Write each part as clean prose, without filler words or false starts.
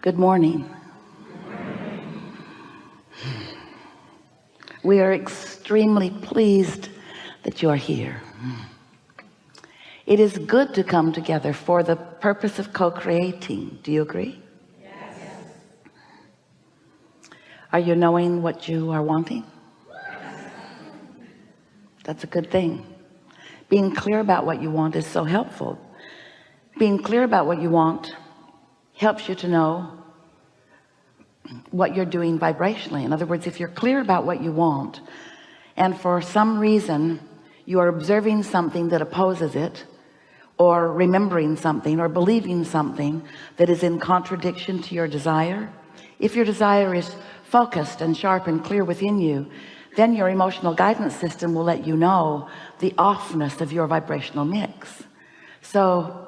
Good morning. We are extremely pleased that you are here. It is good to come together for the purpose of co-creating. Do you agree? Yes. Are you knowing what you are wanting? That's a good thing. Being clear about what you want is so helpful. Being clear about what you want helps you to know what you're doing vibrationally. In other words, if you're clear about what you want and for some reason you are observing something that opposes it, or remembering something or believing something that is in contradiction to your desire, if your desire is focused and sharp and clear within you, then your emotional guidance system will let you know the offness of your vibrational mix. So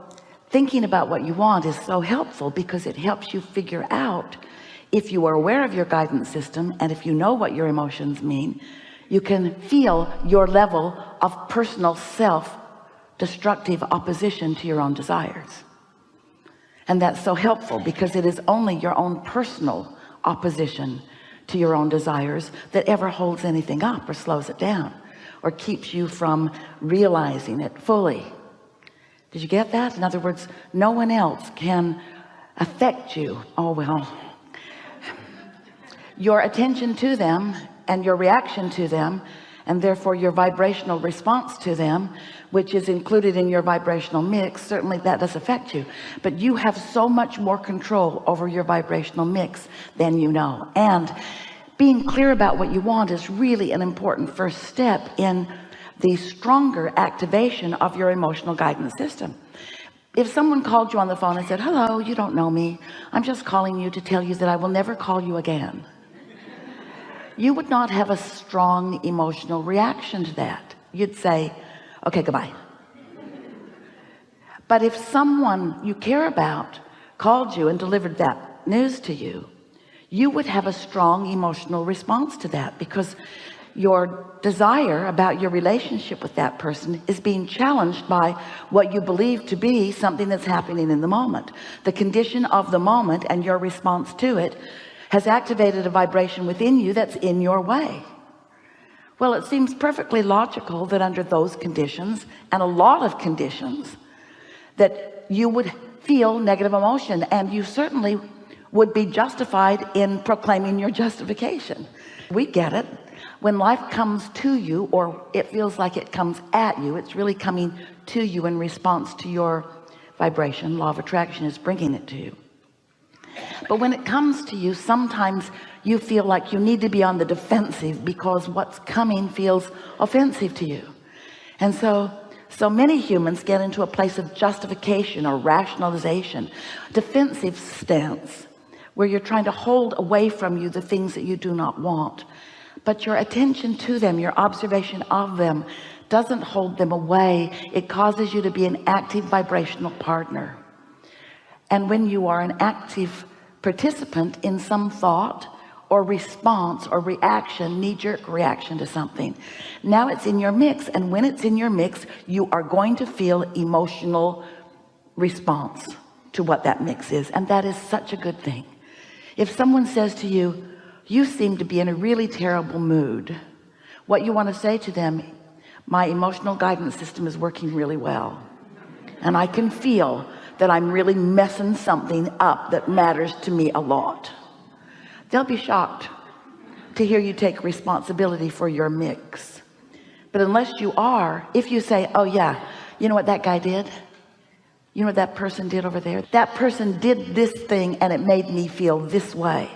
thinking about what you want is so helpful because it helps you figure out, if you are aware of your guidance system and if you know what your emotions mean, you can feel your level of personal self-destructive opposition to your own desires. And that's so helpful because it is only your own personal opposition to your own desires that ever holds anything up or slows it down or keeps you from realizing it fully. Did you get that? In other words, no one else can affect you. Oh, well, your attention to them and your reaction to them, and therefore your vibrational response to them, which is included in your vibrational mix, certainly that does affect you, but you have so much more control over your vibrational mix than you know. And being clear about what you want is really an important first step in the stronger activation of your emotional guidance system. If someone called you on the phone and said, hello, you don't know me, I'm just calling you to tell you that I will never call you again, you would not have a strong emotional reaction to that. You'd say, okay, goodbye. But if someone you care about called you and delivered that news to you, you would have a strong emotional response to that, because your desire about your relationship with that person is being challenged by what you believe to be something that's happening in the moment. The condition of the moment and your response to it has activated a vibration within you that's in your way. Well, it seems perfectly logical that under those conditions and a lot of conditions that you would feel negative emotion, and you certainly would be justified in proclaiming your justification. We get it. When life comes to you, or it feels like it comes at you, it's really coming to you in response to your vibration. Law of attraction is bringing it to you. But when it comes to you, sometimes you feel like you need to be on the defensive because what's coming feels offensive to you. And so many humans get into a place of justification or rationalization, defensive stance, where you're trying to hold away from you the things that you do not want. But your attention to them, your observation of them, doesn't hold them away. It causes you to be an active vibrational partner. And when you are an active participant in some thought or response or reaction, knee-jerk reaction to something, now it's in your mix. And when it's in your mix, you are going to feel emotional response to what that mix is. And that is such a good thing. If someone says to you, you seem to be in a really terrible mood, what you want to say to them, my emotional guidance system is working really well, and I can feel that I'm really messing something up that matters to me a lot. They'll be shocked to hear you take responsibility for your mix. But unless you are, if you say, oh yeah, you know what that guy did, you know what that person did over there, that person did this thing and it made me feel this way.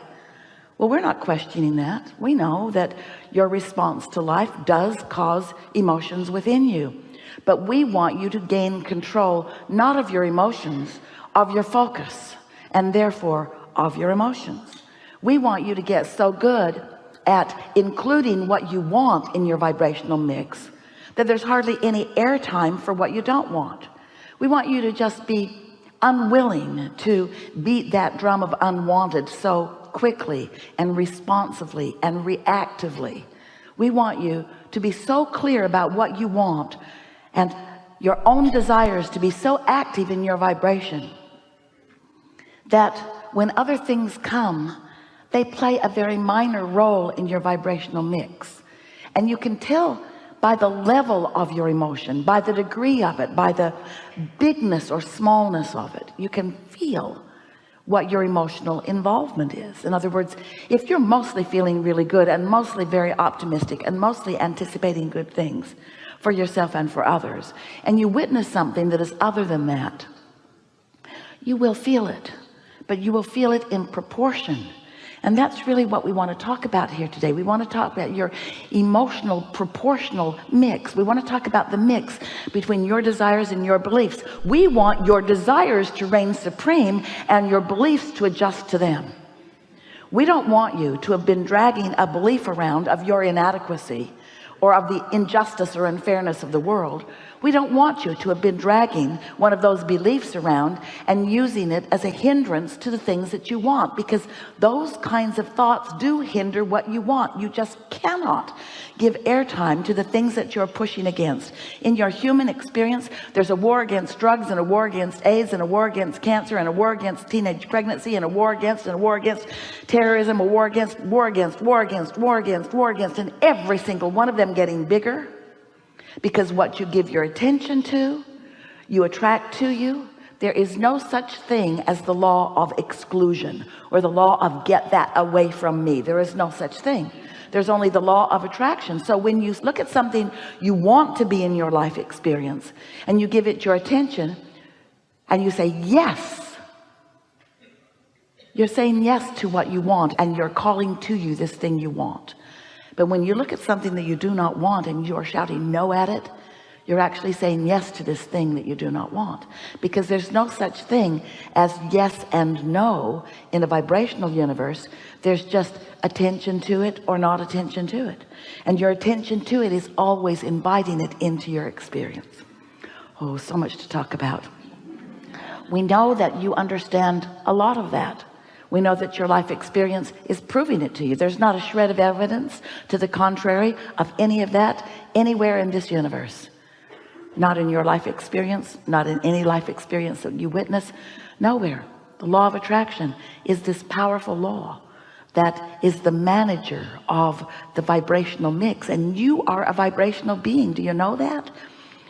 Well, we're not questioning that. We know that your response to life does cause emotions within you, but we want you to gain control, not of your emotions, of your focus, and therefore of your emotions. We want you to get so good at including what you want in your vibrational mix that there's hardly any airtime for what you don't want. We want you to just be unwilling to beat that drum of unwanted so quickly and responsively and reactively. We want you to be so clear about what you want and your own desires to be so active in your vibration that when other things come, they play a very minor role in your vibrational mix. And you can tell by the level of your emotion, by the degree of it, by the bigness or smallness of it. You can feel what your emotional involvement is. In other words, if you're mostly feeling really good and mostly very optimistic and mostly anticipating good things for yourself and for others, and you witness something that is other than that, you will feel it, but you will feel it in proportion. And that's really what we want to talk about here today. We want to talk about your emotional proportional mix. We want to talk about the mix between your desires and your beliefs. We want your desires to reign supreme and your beliefs to adjust to them. We don't want you to have been dragging a belief around of your inadequacy or of the injustice or unfairness of the world. We don't want you to have been dragging one of those beliefs around and using it as a hindrance to the things that you want, because those kinds of thoughts do hinder what you want. You just cannot give airtime to the things that you're pushing against. In your human experience, there's a war against drugs and a war against AIDS and a war against cancer and a war against teenage pregnancy and a war against terrorism, a war against, and every single one of them getting bigger. Because what you give your attention to, you attract to you. There is no such thing as the law of exclusion or the law of get that away from me. There is no such thing. There's only the law of attraction. So when you look at something you want to be in your life experience and you give it your attention and you say yes, you're saying yes to what you want, and you're calling to you this thing you want. But when you look at something that you do not want and you are shouting no at it, you're actually saying yes to this thing that you do not want. Because there's no such thing as yes and no in a vibrational universe. There's just attention to it or not attention to it. And your attention to it is always inviting it into your experience. Oh, so much to talk about. We know that you understand a lot of that. We know that your life experience is proving it to you. There's not a shred of evidence to the contrary of any of that anywhere in this universe. Not in your life experience, not in any life experience that you witness, nowhere. The law of attraction is this powerful law that is the manager of the vibrational mix. And you are a vibrational being. Do you know that?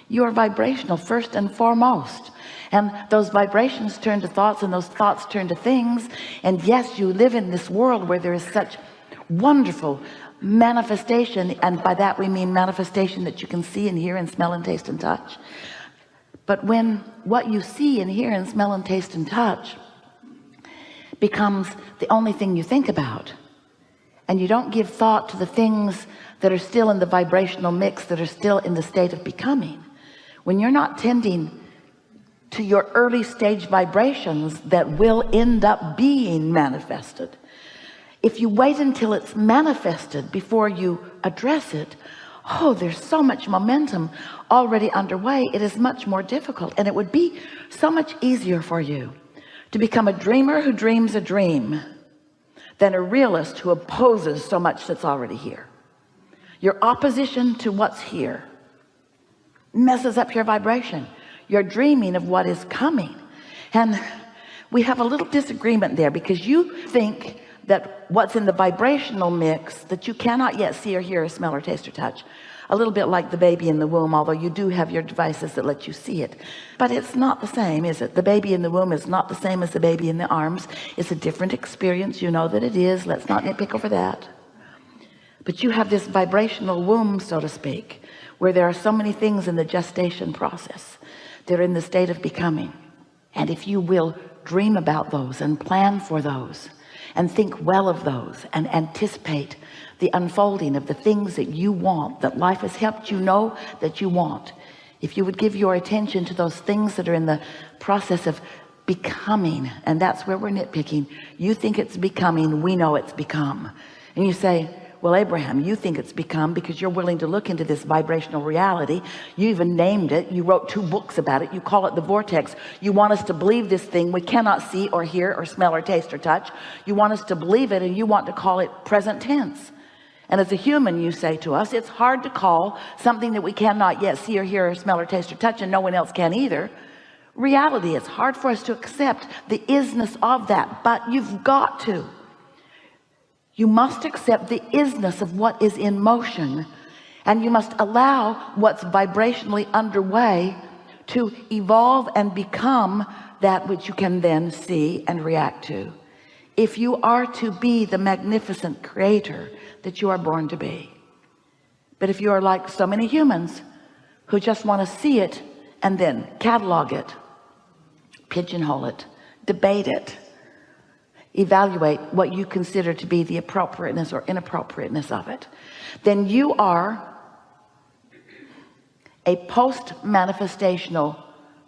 You are vibrational first and foremost. And those vibrations turn to thoughts, and those thoughts turn to things. And yes, you live in this world where there is such wonderful manifestation, and by that we mean manifestation that you can see and hear and smell and taste and touch. But when what you see and hear and smell and taste and touch becomes the only thing you think about, and you don't give thought to the things that are still in the vibrational mix, that are still in the state of becoming, when you're not tending to your early stage vibrations that will end up being manifested, if you wait until it's manifested before you address it, oh, there's so much momentum already underway. It is much more difficult, and it would be so much easier for you to become a dreamer who dreams a dream than a realist who opposes so much that's already here. Your opposition to what's here messes up your vibration. You're dreaming of what is coming, and we have a little disagreement there, because you think that what's in the vibrational mix that you cannot yet see or hear or smell or taste or touch, a little bit like the baby in the womb, although you do have your devices that let you see it, but it's not the same, is it? The baby in the womb is not the same as the baby in the arms. It's a different experience. You know that it is. Let's not nitpick over that. But you have this vibrational womb, so to speak, where there are so many things in the gestation process. They're in the state of becoming. And if you will dream about those and plan for those and think well of those and anticipate the unfolding of the things that you want, that life has helped you know that you want, if you would give your attention to those things that are in the process of becoming, and that's where we're nitpicking. You think it's becoming, we know it's become. And you say, well, Abraham, you think it's become because you're willing to look into this vibrational reality. You even named it. You wrote 2 books about it. You call it the vortex. You want us to believe this thing we cannot see or hear or smell or taste or touch. You want us to believe it, and you want to call it present tense. And as a human, you say to us, it's hard to call something that we cannot yet see or hear or smell or taste or touch, and no one else can either, reality. It's hard for us to accept the isness of that, but you've got to. You must accept the isness of what is in motion, and you must allow what's vibrationally underway to evolve and become that which you can then see and react to, if you are to be the magnificent creator that you are born to be. But if you are like so many humans who just want to see it and then catalog it, pigeonhole it, debate it, evaluate what you consider to be the appropriateness or inappropriateness of it, then you are a post-manifestational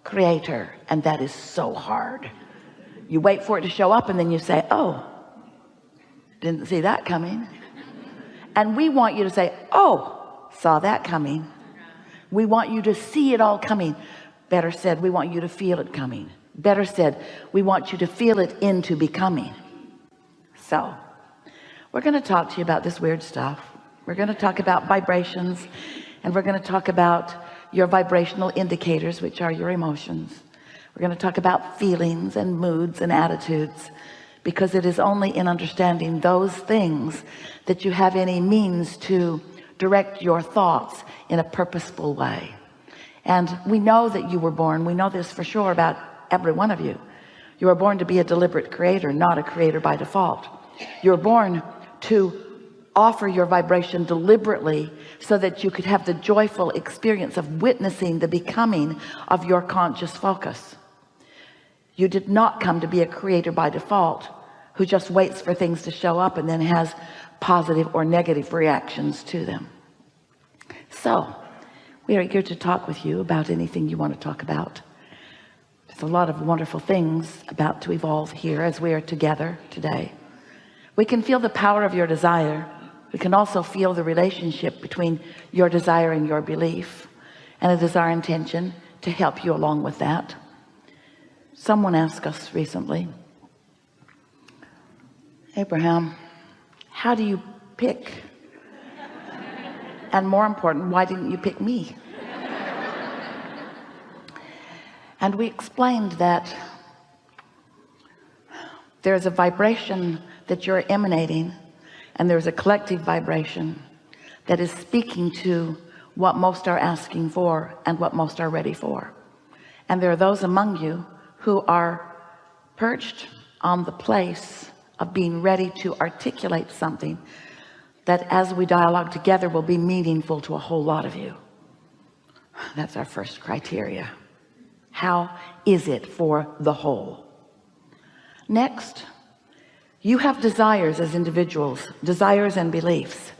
creator, and that is so hard. You wait for it to show up and then you say, oh, didn't see that coming. And we want you to say, oh, saw that coming. We want you to see it all coming. Better said, we want you to feel it coming. Better said, we want you to feel it into becoming. So we're going to talk to you about this weird stuff. We're going to talk about vibrations, and we're going to talk about your vibrational indicators, which are your emotions. We're going to talk about feelings and moods and attitudes, because it is only in understanding those things that you have any means to direct your thoughts in a purposeful way. And we know that you were born, we know this for sure about every one of you. You were born to be a deliberate creator, not a creator by default. You're born to offer your vibration deliberately so that you could have the joyful experience of witnessing the becoming of your conscious focus. You did not come to be a creator by default who just waits for things to show up and then has positive or negative reactions to them. So we are here to talk with you about anything you want to talk about. There's a lot of wonderful things about to evolve here as we are together today. We can feel the power of your desire. We can also feel the relationship between your desire and your belief, and it is our intention to help you along with that. Someone asked us recently, Abraham, how do you pick? And more important, why didn't you pick me? And we explained that there's a vibration that you're emanating, and there's a collective vibration that is speaking to what most are asking for and what most are ready for. And there are those among you who are perched on the place of being ready to articulate something that, as we dialogue together, will be meaningful to a whole lot of you. That's our first criteria. How is it for the whole? Next, you have desires as individuals, desires and beliefs.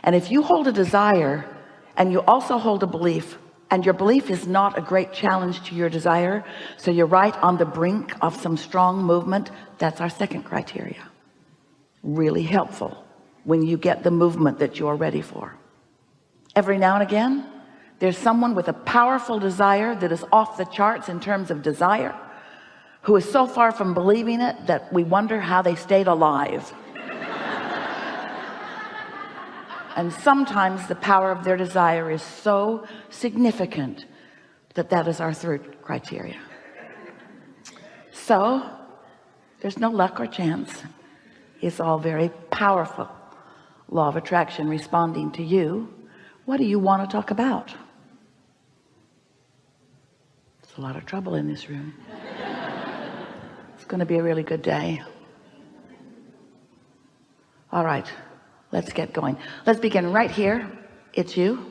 And if you hold a desire and you also hold a belief, and your belief is not a great challenge to your desire, so you're right on the brink of some strong movement, that's our second criteria. Really helpful when you get the movement that you're ready for. Every now and again, there's someone with a powerful desire that is off the charts in terms of desire, who is so far from believing it that we wonder how they stayed alive. And sometimes the power of their desire is so significant that that is our third criteria. So there's no luck or chance. It's all very powerful. Law of attraction responding to you. What do you want to talk about? There's a lot of trouble in this room. It's going to be a really good day. All right, let's get going. Let's begin right here. It's you.